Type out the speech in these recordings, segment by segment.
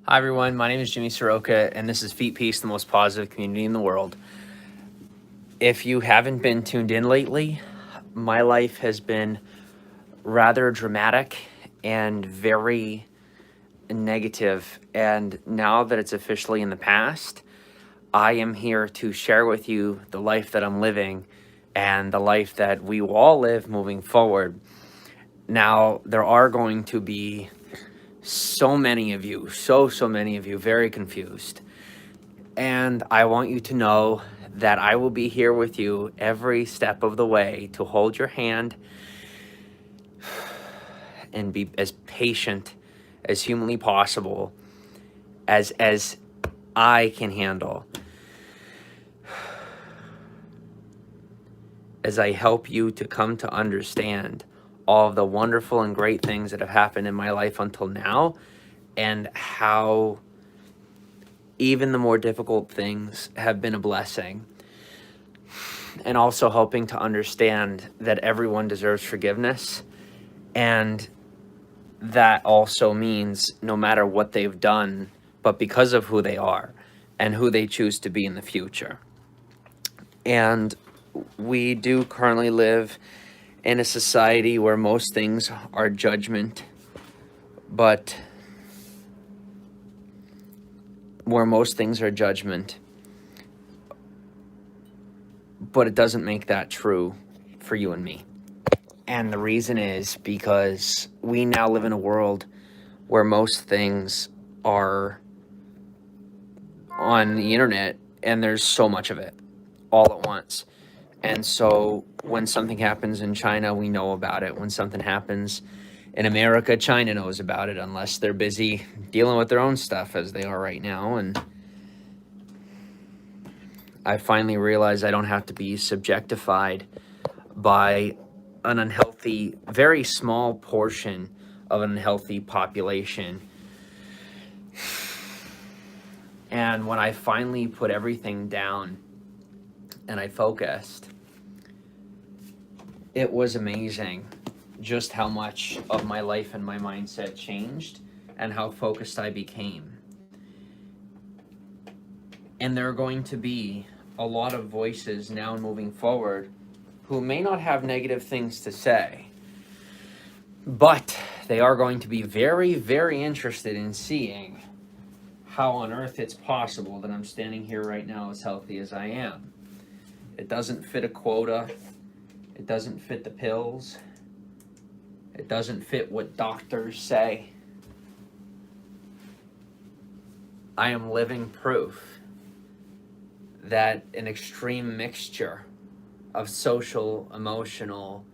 Hi everyone, my name is Jimmy Saroka and this is Feet Peace, the most positive community in the world. If you haven't been tuned in lately, my life has been rather dramatic and very negative, and now that it's officially in the past, I am here to share with you the life that I'm living and the life that we will all live moving forward. Now, there are going to be so many of you, so many of you very confused. And I want you to know that I will be here with you every step of the way to hold your hand and be as patient as humanly possible as I can handle, as I help you to come to understand all of the wonderful and great things that have happened in my life until now, and how even the more difficult things have been a blessing. And also helping to understand that everyone deserves forgiveness, and that also means no matter what they've done, but because of who they are and who they choose to be in the future. And we do currently live in a society where most things are judgment, but it doesn't make that true for you and me. And the reason is because we now live in a world where most things are on the internet and there's so much of it all at once. And so when something happens in China, we know about it. When something happens in America, China knows about it, unless they're busy dealing with their own stuff as they are right now. And I finally realized I don't have to be subjectified by an unhealthy, very small portion of an unhealthy population. And when I finally put everything down and I focused, it was amazing just how much of my life and my mindset changed and how focused I became. And there are going to be a lot of voices now moving forward who may not have negative things to say, but they are going to be very, very interested in seeing how on earth it's possible that I'm standing here right now as healthy as I am. It doesn't fit a quota. It doesn't fit the pills. It doesn't fit what doctors say. I am living proof that an extreme mixture of social, emotional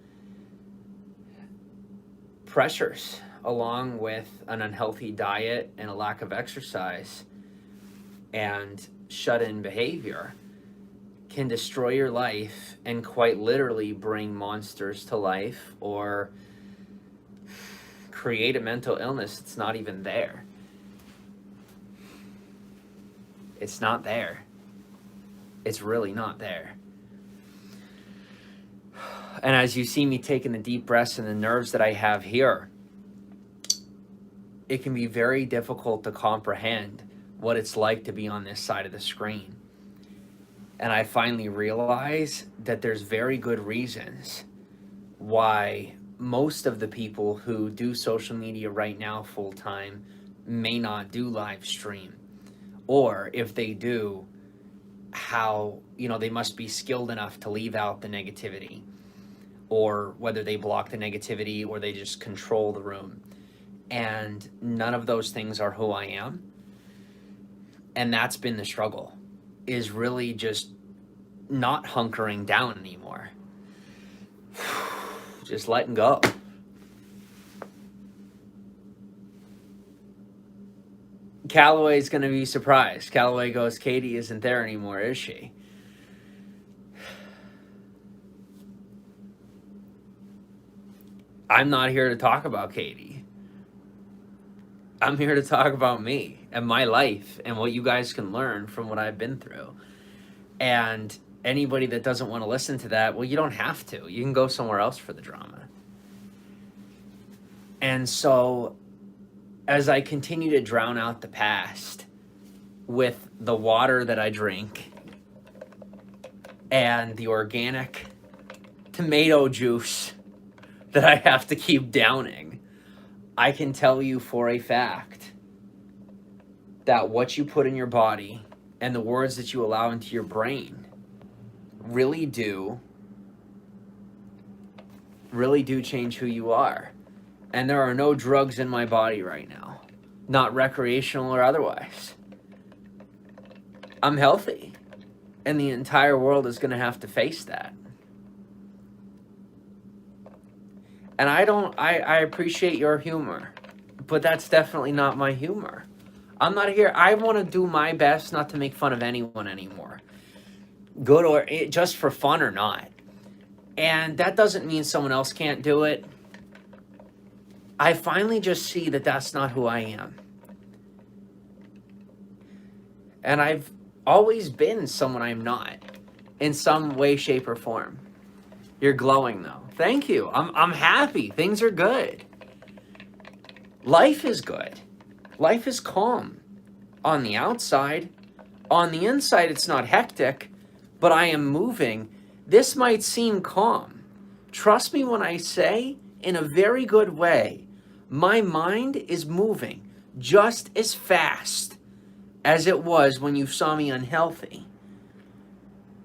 pressures, along with an unhealthy diet and a lack of exercise and shut-in behavior, can destroy your life and quite literally bring monsters to life or create a mental illness that's not even there. It's not there. It's really not there. And as you see me taking the deep breaths and the nerves that I have here, it can be very difficult to comprehend what it's like to be on this side of the screen. And I finally realize that there's very good reasons why most of the people who do social media right now full time may not do live stream. Or if they do, how, they must be skilled enough to leave out the negativity, or whether they block the negativity or they just control the room. And none of those things are who I am. And that's been the struggle, is really just not hunkering down anymore. Just letting go. Callaway's going to be surprised. Callaway goes, Katie isn't there anymore, is she? I'm not here to talk about Katie. I'm here to talk about me and my life and what you guys can learn from what I've been through. And anybody that doesn't want to listen to that, well, you don't have to. You can go somewhere else for the drama. And so as I continue to drown out the past with the water that I drink and the organic tomato juice that I have to keep downing, I can tell you for a fact that what you put in your body and the words that you allow into your brain really do change who you are. And there are no drugs in my body right now, not recreational or otherwise. I'm healthy, and the entire world is going to have to face that. And I appreciate your humor, but that's definitely not my humor. I'm not here. I want to do my best not to make fun of anyone anymore, good or just for fun or not. And that doesn't mean someone else can't do it. I finally just see that that's not who I am. And I've always been someone I'm not, in some way, shape, or form. You're glowing, though. Thank you. I'm happy. Things are good. Life is good. Life is calm. On the outside. On the inside, it's not hectic, but I am moving. This might seem calm. Trust me when I say, in a very good way, my mind is moving just as fast as it was when you saw me unhealthy.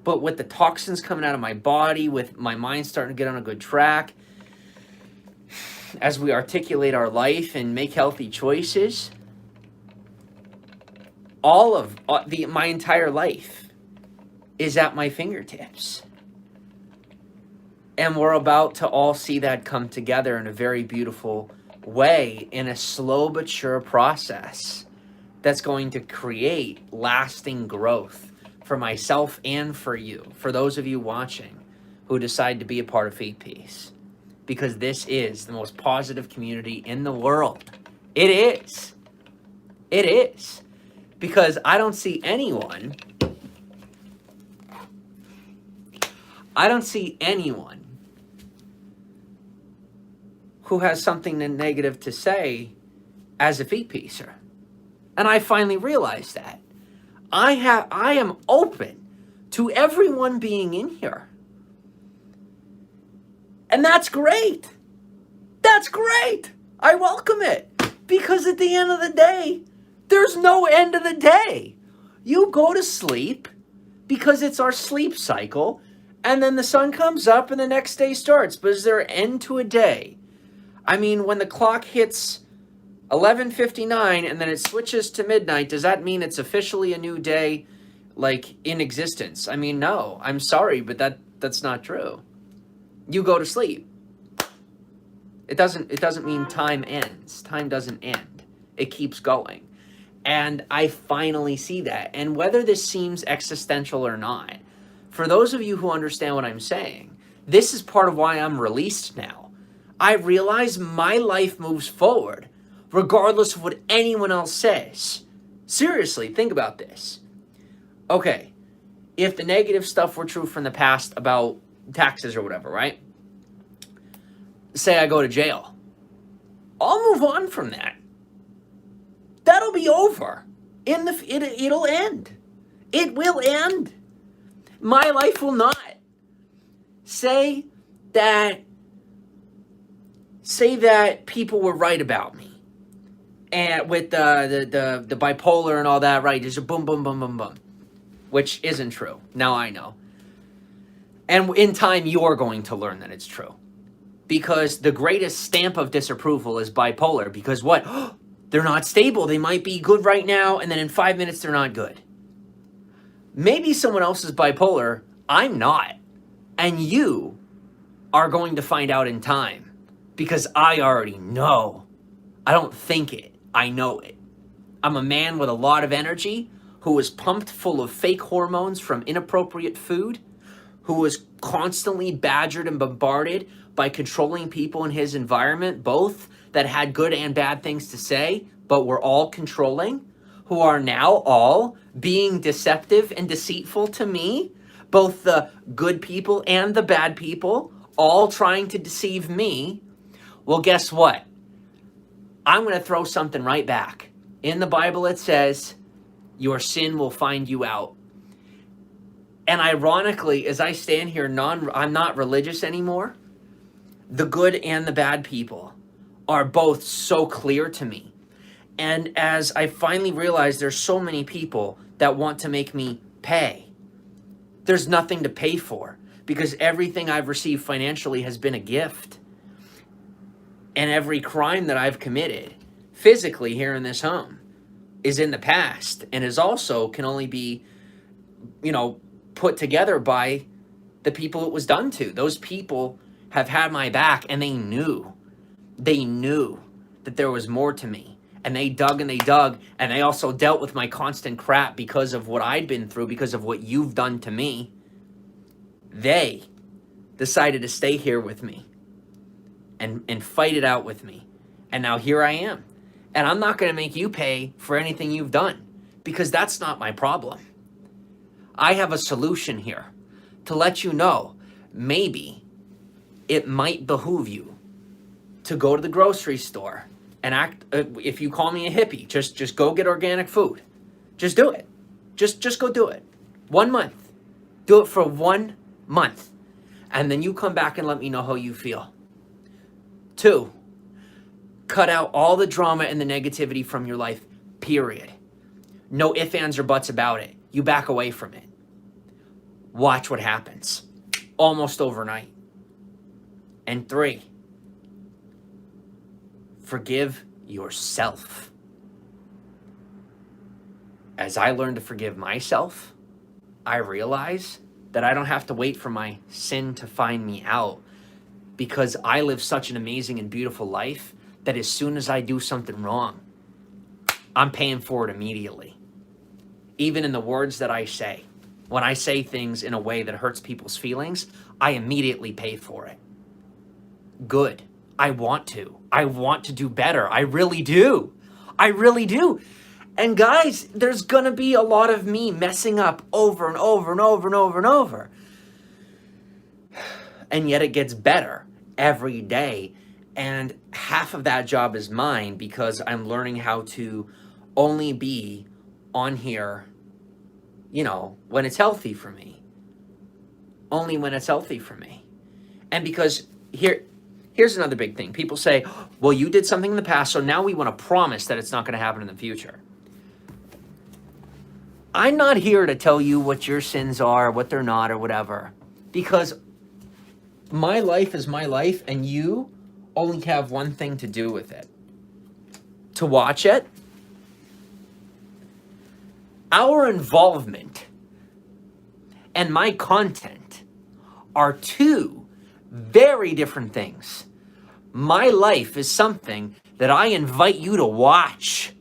But with the toxins coming out of my body, with my mind starting to get on a good track, as we articulate our life and make healthy choices, my entire life is at my fingertips. And we're about to all see that come together in a very beautiful way, in a slow but sure process that's going to create lasting growth for myself and for you, for those of you watching who decide to be a part of Faith Peace. Because this is the most positive community in the world. It is. It is. Because I don't see anyone who has something negative to say as a Feet Piecer. And I finally realized that. I am open to everyone being in here. And that's great. That's great. I welcome it. Because at the end of the day, there's no end of the day. You go to sleep because it's our sleep cycle, and then the sun comes up and the next day starts. But is there an end to a day? I mean, when the clock hits 11:59 and then it switches to midnight, does that mean it's officially a new day, like, in existence? I mean, no. I'm sorry, but that's not true. You go to sleep. It doesn't mean time ends. Time doesn't end. It keeps going. And I finally see that. And whether this seems existential or not, for those of you who understand what I'm saying, this is part of why I'm released now. I realize my life moves forward regardless of what anyone else says. Seriously, think about this. Okay, if the negative stuff were true from the past about taxes or whatever, right? Say I go to jail. I'll move on from that. That'll be over. It'll end. It will end. My life will not. Say that people were right about me. And with the bipolar and all that, right? Just a boom, boom, boom, boom, boom. Which isn't true. Now I know. And in time, you're going to learn that it's true. Because the greatest stamp of disapproval is bipolar. Because what? They're not stable. They might be good right now, and then in 5 minutes, they're not good. Maybe someone else is bipolar. I'm not. And you are going to find out in time. Because I already know. I don't think it. I know it. I'm a man with a lot of energy who was pumped full of fake hormones from inappropriate food, who was constantly badgered and bombarded by controlling people in his environment, both that had good and bad things to say, but were all controlling, who are now all being deceptive and deceitful to me, both the good people and the bad people, all trying to deceive me. Well, guess what? I'm going to throw something right back. In the Bible, it says, your sin will find you out. And ironically, as I stand here, I'm not religious anymore. The good and the bad people are both so clear to me. And as I finally realized there's so many people that want to make me pay, there's nothing to pay for because everything I've received financially has been a gift. And every crime that I've committed physically here in this home is in the past and is also can only be, put together by the people it was done to. Those people have had my back and they knew that there was more to me. And they dug and they also dealt with my constant crap because of what I'd been through, because of what you've done to me. They decided to stay here with me and fight it out with me. And now here I am. And I'm not going to make you pay for anything you've done because that's not my problem. I have a solution here to let you know maybe it might behoove you to go to the grocery store and act, if you call me a hippie, just go get organic food. Just do it. Just go do it. 1 month. Do it for 1 month. And then you come back and let me know how you feel. 2, cut out all the drama and the negativity from your life, period. No ifs, ands, or buts about it. You back away from it. Watch what happens. Almost overnight. And 3, forgive yourself. As I learn to forgive myself, I realize that I don't have to wait for my sin to find me out because I live such an amazing and beautiful life that as soon as I do something wrong, I'm paying for it immediately. Even in the words that I say. When I say things in a way that hurts people's feelings, I immediately pay for it. Good. I want to do better. I really do. And guys, there's going to be a lot of me messing up over and over and over and over and over. And yet it gets better every day. And half of that job is mine because I'm learning how to only be on here, when it's healthy for me. Only when it's healthy for me. And because here's another big thing. People say, well, you did something in the past, so now we want to promise that it's not going to happen in the future. I'm not here to tell you what your sins are, what they're not, or whatever. Because my life is my life, and you only have one thing to do with it. To watch it. Our involvement and my content are 2 very different things. My life is something that I invite you to watch.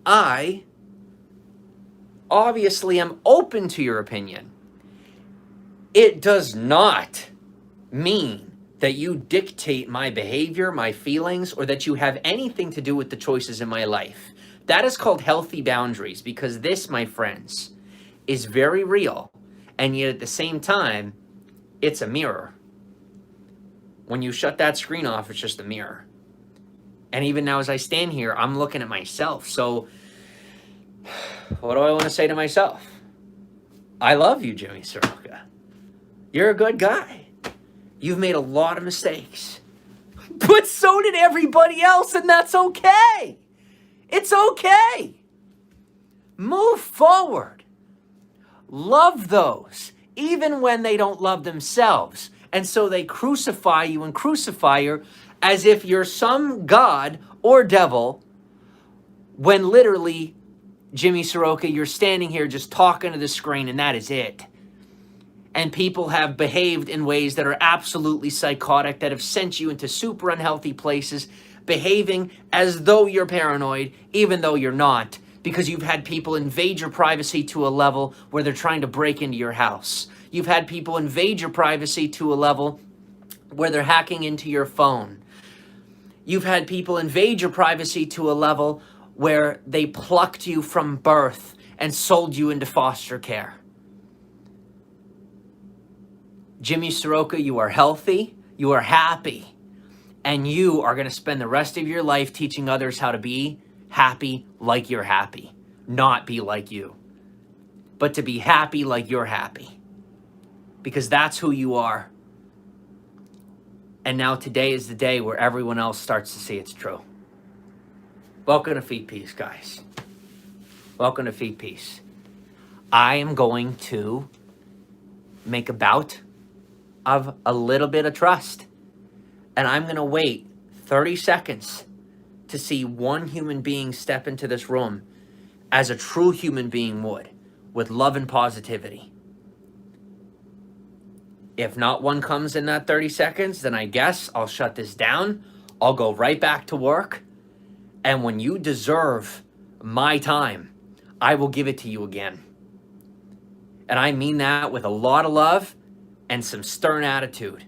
I obviously am open to your opinion. It does not mean that you dictate my behavior, my feelings, or that you have anything to do with the choices in my life. That is called healthy boundaries because this, my friends, is very real. And yet at the same time, it's a mirror. When you shut that screen off, it's just a mirror. And even now as I stand here, I'm looking at myself. So what do I want to say to myself? I love you, Jimmy Saroka. You're a good guy. You've made a lot of mistakes. But so did everybody else, and that's okay. It's okay. Move forward. Love those, even when they don't love themselves. And so they crucify you and crucify you as if you're some god or devil, when literally, Jimmy Saroka, you're standing here just talking to the screen, and that is it. And people have behaved in ways that are absolutely psychotic, that have sent you into super unhealthy places, behaving as though you're paranoid, even though you're not, because you've had people invade your privacy to a level where they're trying to break into your house. You've had people invade your privacy to a level where they're hacking into your phone. You've had people invade your privacy to a level where they plucked you from birth and sold you into foster care. Jimmy Saroka, you are healthy, you are happy, And you are going to spend the rest of your life teaching others how to be happy like you're happy. Not be like you, but to be happy like you're happy. Because that's who you are. And now today is the day where everyone else starts to see it's true. Welcome to Feet Peace, guys. Welcome to Feet Peace. I am going to make a bout of a little bit of trust. And I'm going to wait 30 seconds to see one human being step into this room as a true human being would, with love and positivity. If not one comes in that 30 seconds, then I guess I'll shut this down. I'll go right back to work. And when you deserve my time, I will give it to you again. And I mean that with a lot of love and some stern attitude.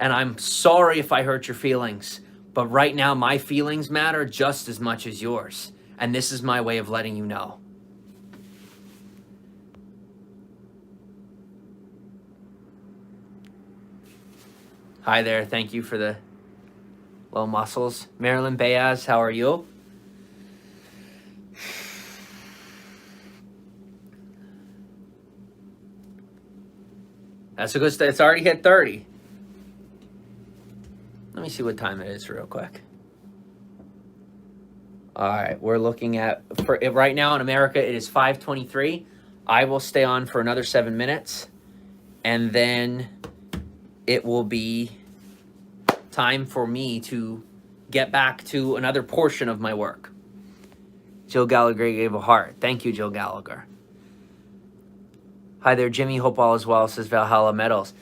And I'm sorry if I hurt your feelings, but right now my feelings matter just as much as yours. And this is my way of letting you know. Hi there. Thank you for the low muscles. Marilyn Bayaz, how are you? That's a good start. It's already hit 30. Let me see what time it is real quick. All right, we're looking at, right now in America, it is 5:23. I will stay on for another 7 minutes, and then it will be time for me to get back to another portion of my work. Jill Gallagher gave a heart. Thank you, Jill Gallagher. Hi there, Jimmy. Hope all is well, says Valhalla Metals.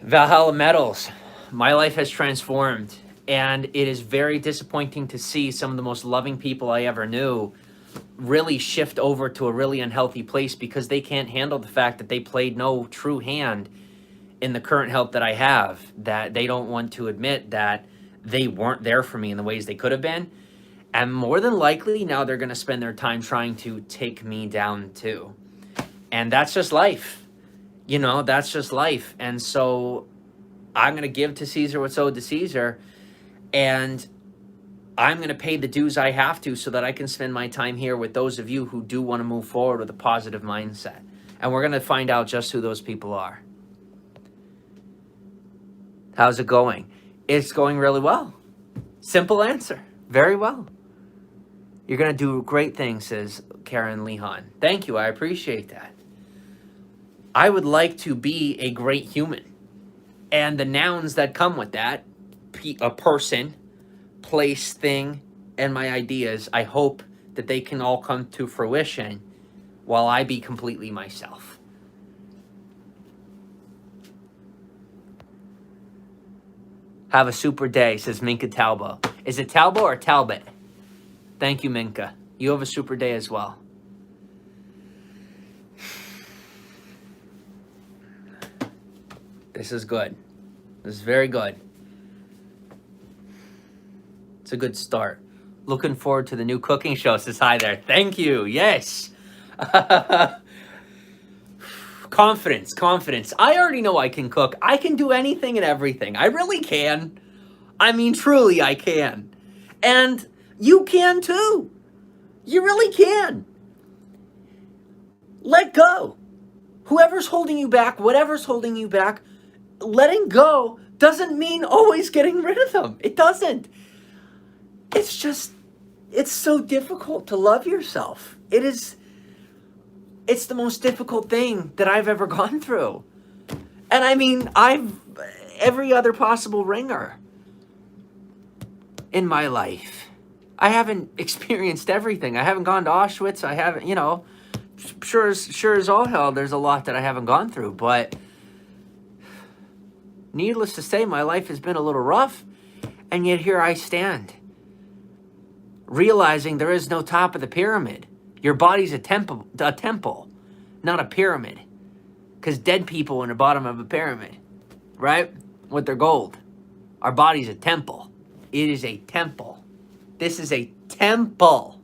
Valhalla Metals. My life has transformed, and it is very disappointing to see some of the most loving people I ever knew really shift over to a really unhealthy place because they can't handle the fact that they played no true hand in the current health that I have, that they don't want to admit that they weren't there for me in the ways they could have been. And more than likely, now they're going to spend their time trying to take me down too. And that's just life. You know, that's just life. And so I'm going to give to Caesar what's owed to Caesar, and I'm going to pay the dues I have to so that I can spend my time here with those of you who do want to move forward with a positive mindset. And we're going to find out just who those people are. How's it going? It's going really well. Simple answer. Very well. You're going to do great things, says Karen Lehan. Thank you. I appreciate that. I would like to be a great human. And the nouns that come with that, a person, place, thing, and my ideas, I hope that they can all come to fruition while I be completely myself. Have a super day, says Minka Talbot. Is it Talbot or Talbot? Thank you, Minka. You have a super day as well. This is good. This is very good. It's a good start. Looking forward to the new cooking show, says hi there. Thank you. Yes. Confidence, confidence. I already know I can cook. I can do anything and everything. I really can. I mean, truly, I can. And you can too. You really can. Let go. Whoever's holding you back, whatever's holding you back, letting go doesn't mean always getting rid of them. It doesn't. It's just, it's so difficult to love yourself. It's the most difficult thing that I've ever gone through. And I mean, every other possible ringer in my life. I haven't experienced everything. I haven't gone to Auschwitz. I haven't, you know, sure as all hell, there's a lot that I haven't gone through. But needless to say, my life has been a little rough. And yet here I stand, realizing there is no top of the pyramid. Your body's a temple, not a pyramid. Because dead people in the bottom of a pyramid, right? With their gold. Our body's a temple. It is a temple. This is a temple,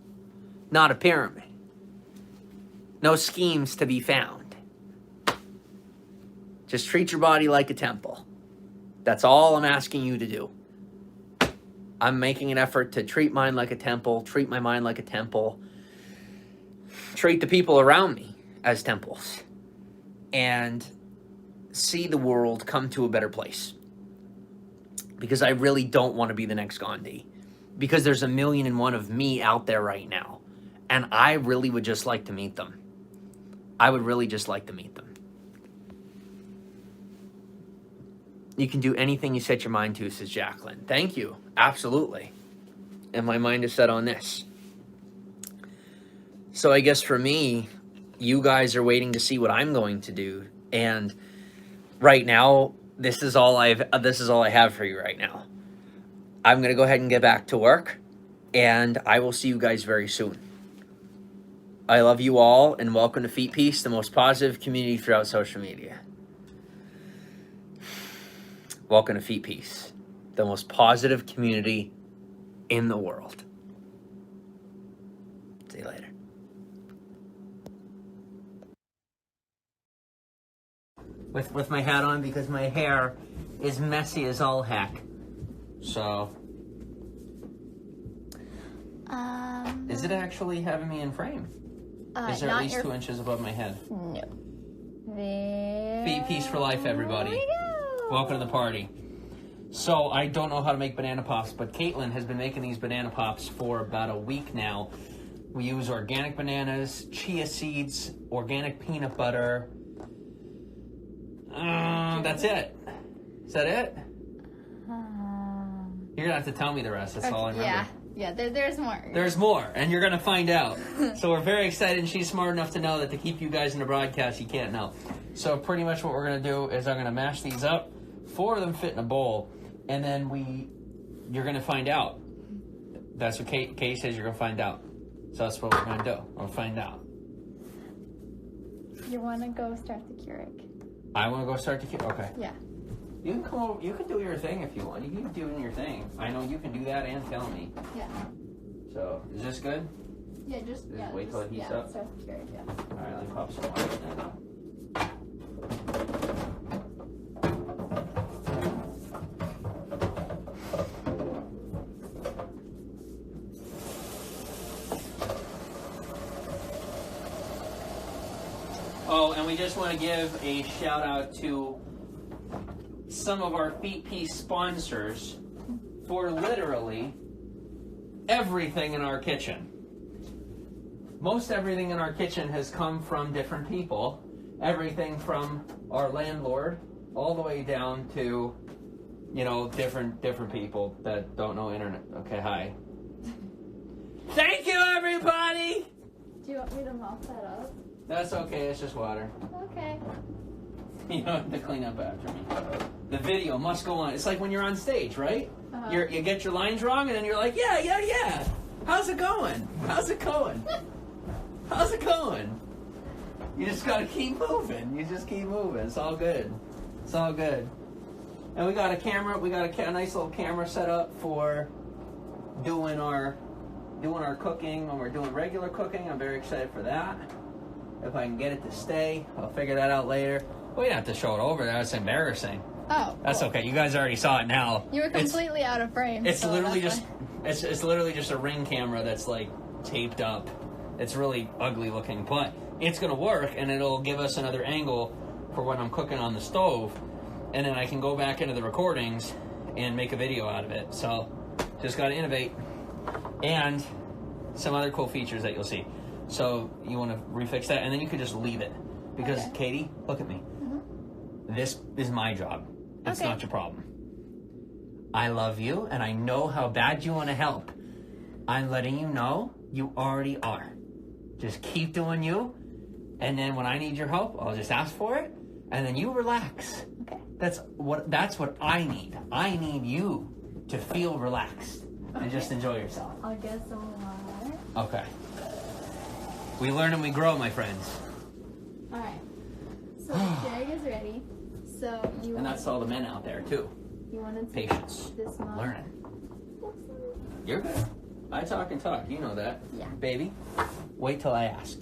not a pyramid. No schemes to be found. Just treat your body like a temple. That's all I'm asking you to do. I'm making an effort to treat mine like a temple, treat my mind like a temple, treat the people around me as temples, and see the world come to a better place. Because I really don't want to be the next Gandhi. Because there's 1,000,001 of me out there right now. And I really would just like to meet them. I would really just like to meet them. You can do anything you set your mind to, says Jacqueline. Thank you. Absolutely. And my mind is set on this. So I guess for me, you guys are waiting to see what I'm going to do. And right now, this is all I have for you right now. I'm going to go ahead and get back to work. And I will see you guys very soon. I love you all, and welcome to Feet Peace, the most positive community throughout social media. Welcome to Feet Peace, the most positive community in the world. See you later. With my hat on because my hair is messy as all heck. So, is it actually having me in frame? Is there at least 2 inches above my head? No. Feet Peace for life, everybody. Welcome to the party. So, I don't know how to make banana pops, but Caitlin has been making these banana pops for about a week now. We use organic bananas, chia seeds, organic peanut butter. That's it. Is that it? You're gonna have to tell me the rest. That's all I remember. Yeah. There's more. There's more, and you're gonna find out. So we're very excited, and she's smart enough to know that to keep you guys in the broadcast, you can't know. So pretty much what we're gonna do is I'm gonna mash these up. 4 of them fit in a bowl, and then you're gonna find out. That's what Kate says you're gonna find out. So that's what we're gonna do. We'll find out. You wanna go start the Keurig? I wanna go start the Keurig. Okay. Yeah. You can come over. You can do your thing if you want. You can do your thing. I know you can do that and tell me. Yeah. So, is this good? Yeah, just wait till it heats up. Start the Keurig, yeah. All right, let me pop some water in there. Oh, and we just want to give a shout out to some of our Feet Peace sponsors for literally everything in our kitchen. Most everything in our kitchen has come from different people. Everything from our landlord all the way down to, different people that don't know internet. Okay, hi. Thank you, everybody! Do you want me to mop that up? That's okay, it's just water. Okay. You don't have to clean up after me. The video must go on. It's like when you're on stage, right? Uh-huh. You get your lines wrong, and then you're like, yeah. How's it going? How's it going? You just gotta keep moving. You just keep moving. It's all good. It's all good. And we got a camera. We got a nice little camera set up for doing our cooking when we're doing regular cooking. I'm very excited for that. If I can get it to stay, I'll figure that out later. We don't have to show it over. That's embarrassing. Oh, that's cool. Okay. You guys already saw it now. You were completely out of frame. It's literally it's literally just a Ring camera that's like taped up. It's really ugly looking, but it's gonna work, and it'll give us another angle for when I'm cooking on the stove, and then I can go back into the recordings and make a video out of it. So just gotta innovate, and some other cool features that you'll see. So you want to refix that, and then you could just leave it. Because, okay. Katie, look at me. Mm-hmm. This is my job. It's not your problem. I love you, and I know how bad you want to help. I'm letting you know you already are. Just keep doing you, and then when I need your help, I'll just ask for it, and then you relax. Okay. That's what I need. I need you to feel relaxed and just enjoy yourself. I'll get some water. Okay. We learn and we grow, my friends. All right. So the Keurig is ready. So you. And that's all the men out there too. You want to patience. This mug? Learning. You're good. I talk and talk. You know that. Yeah. Baby, wait till I ask,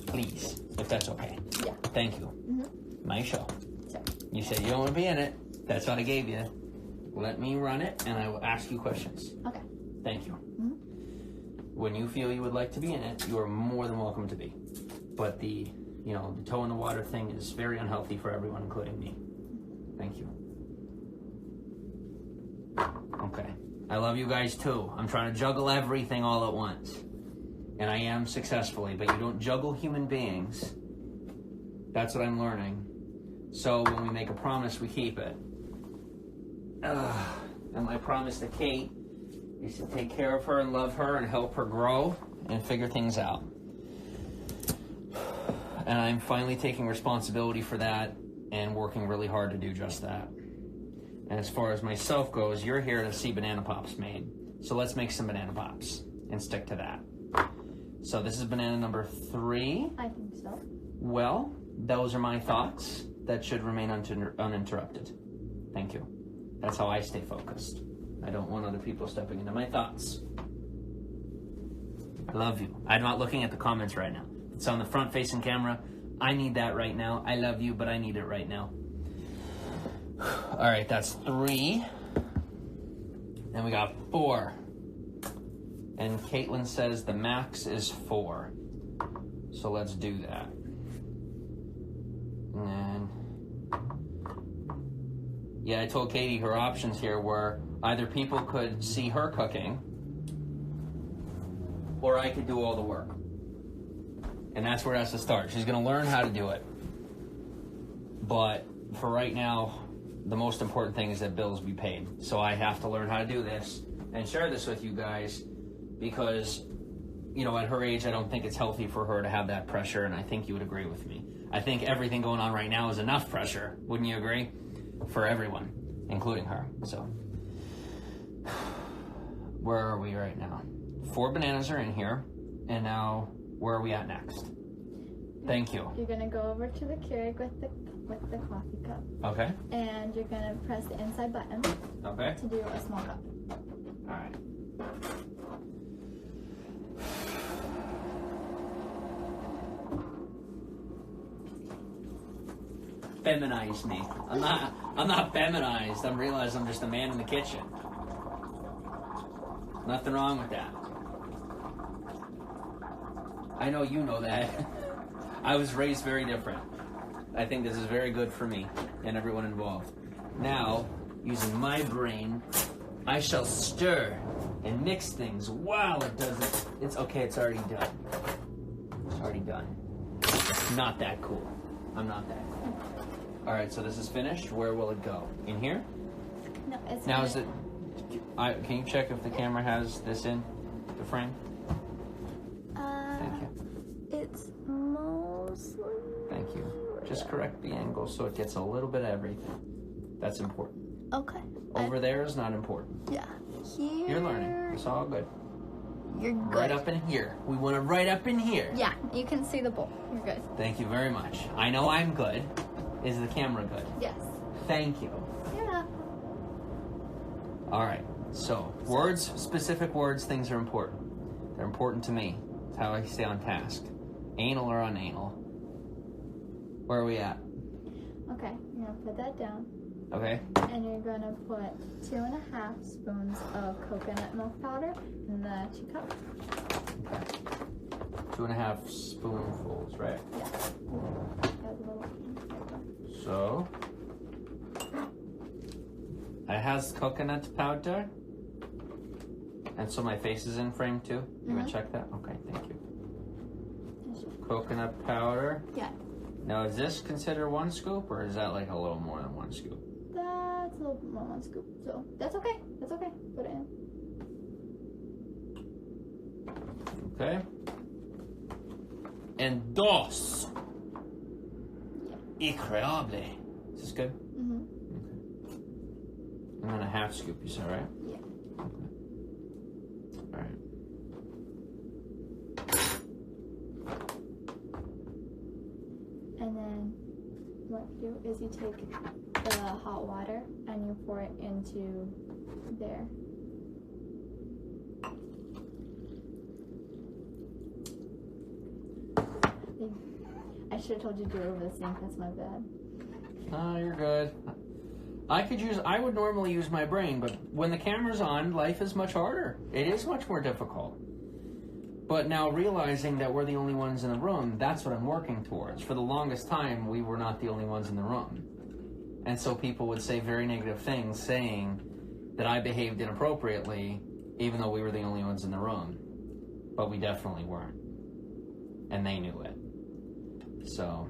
please, if that's okay. Yeah. Thank you. Mm-hmm. My show. Sorry. You said you don't want to be in it. That's what I gave you. let me run it, and I will ask you questions. Okay. Thank you. Mm-hmm. When you feel you would like to be in it, you are more than welcome to be. But the toe in the water thing is very unhealthy for everyone, including me. Thank you. Okay. I love you guys too. I'm trying to juggle everything all at once. And I am successfully, but you don't juggle human beings. That's what I'm learning. So when we make a promise, we keep it. And my promise to Kate is to take care of her and love her and help her grow and figure things out. And I'm finally taking responsibility for that and working really hard to do just that. And as far as myself goes, you're here to see banana pops made. So let's make some banana pops and stick to that. So this is banana number 3. I think so. Well, those are my thoughts that should remain uninterrupted. Thank you. That's how I stay focused. I don't want other people stepping into my thoughts. I love you. I'm not looking at the comments right now. It's on the front-facing camera. I need that right now. I love you, but I need it right now. All right, that's 3. Then we got 4. And Caitlin says the max is 4. So let's do that. And then, yeah, I told Katie her options here were either people could see her cooking or I could do all the work. And that's where it has to start. She's going to learn how to do it. But for right now, the most important thing is that bills be paid. So I have to learn how to do this and share this with you guys because, at her age, I don't think it's healthy for her to have that pressure, and I think you would agree with me. I think everything going on right now is enough pressure. Wouldn't you agree? For everyone, including her. So, where are we right now? 4 bananas are in here, and now where are we at next? Thank you. You're gonna go over to the Keurig with the coffee cup. Okay. And you're gonna press the inside button. Okay. To do a small cup. All right. Feminize me. I'm not feminized. I'm realizing I'm just a man in the kitchen. Nothing wrong with that. I know you know that. I was raised very different. I think this is very good for me and everyone involved. Now, using my brain, I shall stir and mix things while it does it. It's okay, it's already done. It's already done. Not that cool. I'm not that cool. All right, so this is finished. Where will it go? In here? No, it's now is it? Can you check if the camera has this in the frame? Thank you. It's mostly. Thank you. Just correct the angle so it gets a little bit of everything. That's important. Okay. Over there is not important. Yeah. Here. You're learning. It's all good. You're good. Right up in here. We want it right up in here. Yeah, you can see the bowl. You're good. Thank you very much. I know I'm good. Is the camera good? Yes. Thank you. Yeah. All right. So, words, specific words, things are important. They're important to me. It's how I stay on task. Anal or unanal. Where are we at? Okay, you're gonna put that down. Okay. And you're gonna put 2.5 spoons of coconut milk powder in the teacup. Okay. 2.5 spoonfuls, right? Yeah. So, it has coconut powder. And so my face is in frame too? You gonna check that? Okay, thank you. Coconut powder. Yeah. Now, is this considered 1 scoop, or is that like a little more than 1 scoop? That's a little bit more 1 scoop. So, that's okay. That's okay. Put it in. Okay. And dos. Yeah. Increíble. Is this good? Mm-hmm. Okay. And then a 1/2 scoop, you said, right? Yeah. Okay. All right. And then what you do is you take the hot water and you pour it into there. I should have told you to do it over the sink. That's my bad. Oh, you're good. I would normally use my brain, but when the camera's on, life is much harder. It is much more difficult. But now realizing that we're the only ones in the room, that's what I'm working towards. For the longest time, we were not the only ones in the room. And so people would say very negative things, saying that I behaved inappropriately, even though we were the only ones in the room. But we definitely weren't. And they knew it. So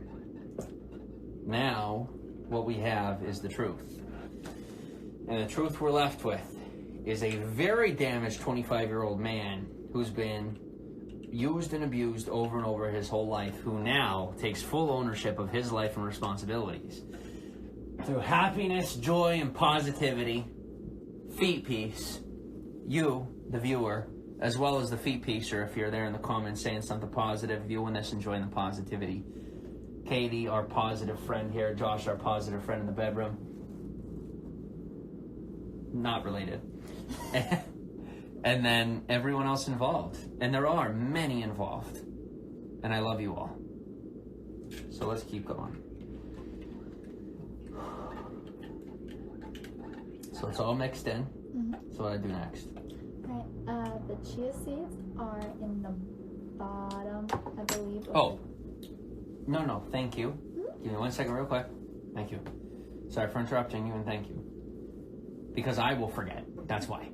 now what we have is the truth. And the truth we're left with is a very damaged 25-year-old man who's been used and abused over and over his whole life, who now takes full ownership of his life and responsibilities. Through happiness, joy, and positivity, feet piece, you, the viewer, as well as the feet piecer, if you're there in the comments saying something positive, viewing this, enjoying the positivity. Katie, our positive friend here, Josh, our positive friend in the bedroom. Not related. And then everyone else involved. And there are many involved. And I love you all. So let's keep going. So it's all mixed in. Mm-hmm. So what do I do next? Right. The chia seeds are in the bottom, I believe. Oh. No, thank you. Mm-hmm. Give me 1 second real quick. Thank you. Sorry for interrupting you, and thank you. Because I will forget. That's why.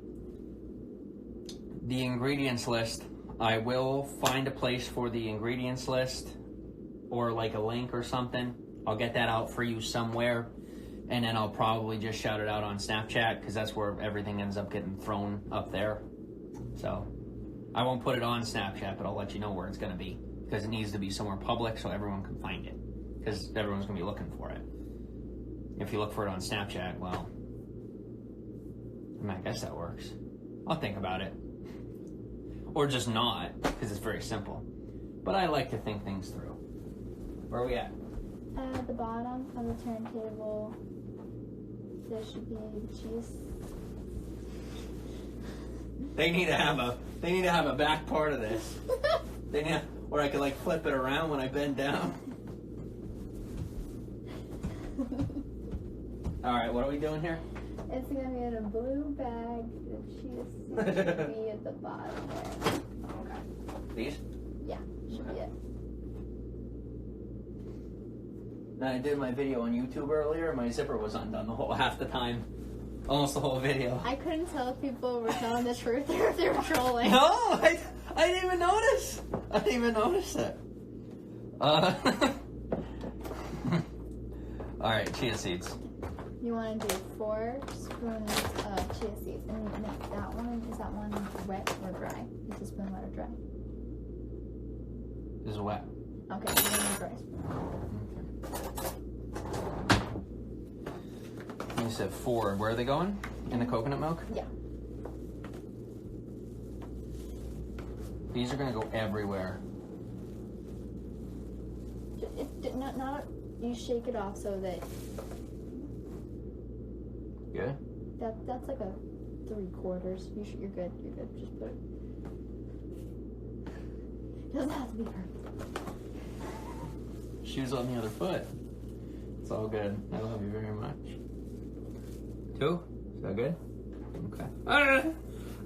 The ingredients list, I will find a place for the ingredients list or like a link or something. I'll get that out for you somewhere, and then I'll probably just shout it out on Snapchat because that's where everything ends up getting thrown up there. So I won't put it on Snapchat, but I'll let you know where it's going to be because it needs to be somewhere public so everyone can find it because everyone's going to be looking for it. If you look for it on Snapchat, well, I guess that works. I'll think about it. Or just not, because it's very simple. But I like to think things through. Where are we at? At the bottom of the turntable, there should be cheese. They need to have a back part of this. Or I could like flip it around when I bend down. All right, what are we doing here? It's gonna be in a blue bag. The cheese should be at the bottom there. Okay. These? Yeah, should be it. Now, I did my video on YouTube earlier. My zipper was undone the whole half the time, almost the whole video. I couldn't tell if people were telling the truth or if they were trolling. No, I didn't even notice. I didn't even notice it. All right, chia seeds. You want to do 4 spoons of chia seeds, and that one is that one wet or dry? Is the spoon wet or dry? This is wet. Okay, you want a dry spoon. Okay. You said 4. Where are they going? In the coconut milk? Yeah. These are gonna go everywhere. Not you shake it off so that. Good. That's like a 3/4. You're good. You're good. Just put it. It doesn't have to be perfect. Shoes on the other foot. It's all good. I love you very much. 2? Is that good? Okay.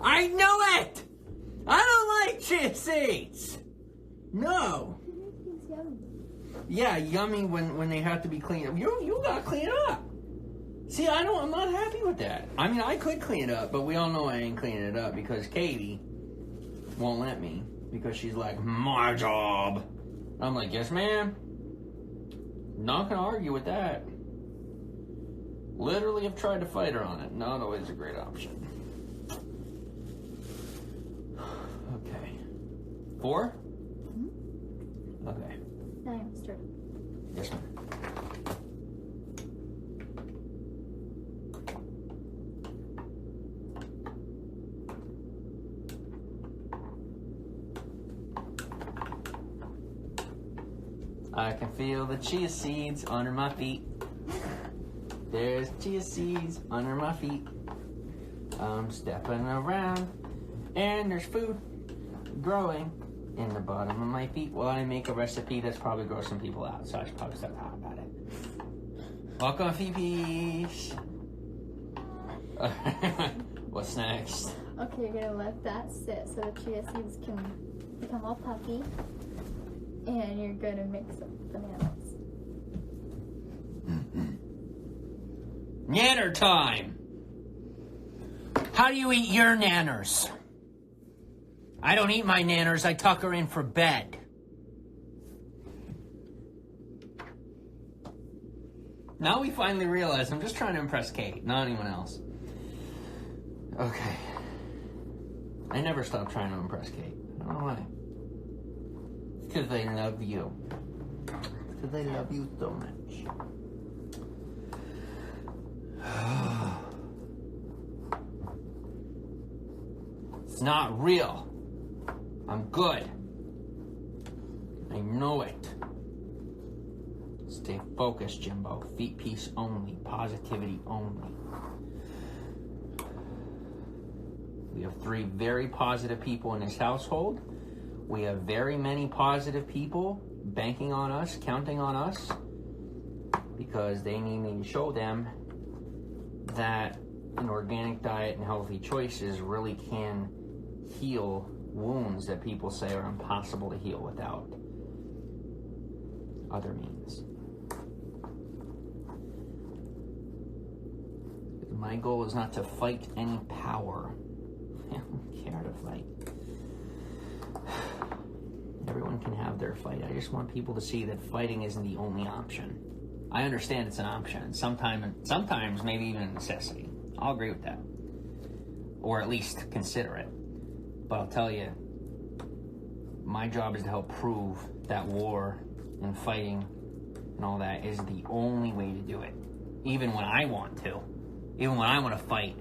I know it! I don't like chia seeds! No! It's yummy. Yeah, yummy when they have to be cleaned. You gotta clean it up. See, I'm not happy with that. I mean, I could clean it up, but we all know I ain't cleaning it up because Katie won't let me because she's like, my job. I'm like, yes, ma'am. Not gonna argue with that. Literally have tried to fight her on it. Not always a great option. Okay. 4? Mm-hmm. Okay. Now you stir. Yes, ma'am. I can feel the chia seeds under my feet. There's chia seeds under my feet. I'm stepping around and there's food growing in the bottom of my feet. Well, I make a recipe that's probably gross some people out, so I should probably start talking about it. Welcome, Phoebe. What's next? Okay, you're gonna let that sit so the chia seeds can become all puffy. And you're gonna mix up bananas. Nanner time! How do you eat your nanners? I don't eat my nanners, I tuck her in for bed. Now we finally realize I'm just trying to impress Kate, not anyone else. Okay. I never stop trying to impress Kate. I don't know why. It's because I love you. It's because I love you so much. It's not real. I'm good. I know it. Stay focused, Jimbo. Feet peace only. Positivity only. We have 3 very positive people in this household. We have very many positive people banking on us, counting on us, because they need me to show them that an organic diet and healthy choices really can heal wounds that people say are impossible to heal without other means. My goal is not to fight any power. I don't care to fight. Everyone can have their fight. I just want people to see that fighting isn't the only option. I understand it's an option. Sometimes maybe even a necessity. I'll agree with that. Or at least consider it. But I'll tell you, my job is to help prove that war and fighting and all that is the only way to do it. Even when I want to. Even when I want to fight,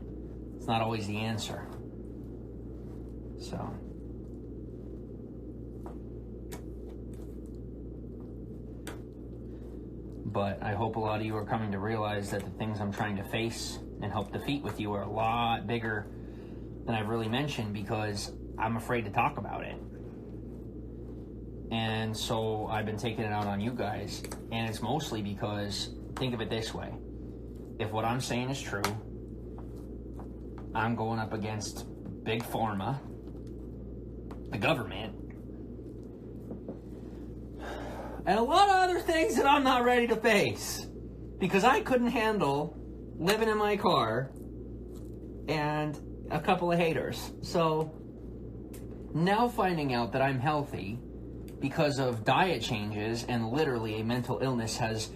it's not always the answer. So. But I hope a lot of you are coming to realize that the things I'm trying to face and help defeat with you are a lot bigger than I've really mentioned, because I'm afraid to talk about it. And so I've been taking it out on you guys. And it's mostly because, think of it this way. If what I'm saying is true, I'm going up against Big Pharma, the government, and a lot of other things that I'm not ready to face. Because I couldn't handle living in my car and a couple of haters. So now finding out that I'm healthy because of diet changes and literally a mental illness has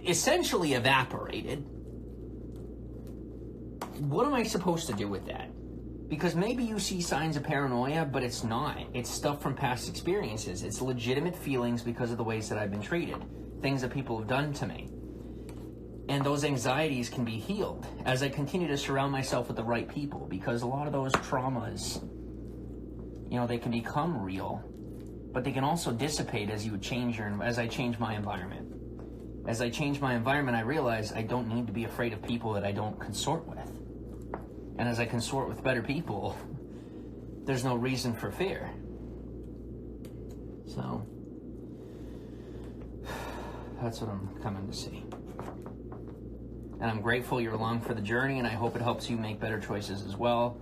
essentially evaporated. What am I supposed to do with that? Because maybe you see signs of paranoia, but it's not. It's stuff from past experiences. It's legitimate feelings because of the ways that I've been treated. Things that people have done to me. And those anxieties can be healed as I continue to surround myself with the right people, because a lot of those traumas, you know, they can become real, but they can also dissipate as you change as I change my environment. As I change my environment, I realize I don't need to be afraid of people that I don't consort with. And as I consort with better people, there's no reason for fear. So, that's what I'm coming to see. And I'm grateful you're along for the journey, and I hope it helps you make better choices as well.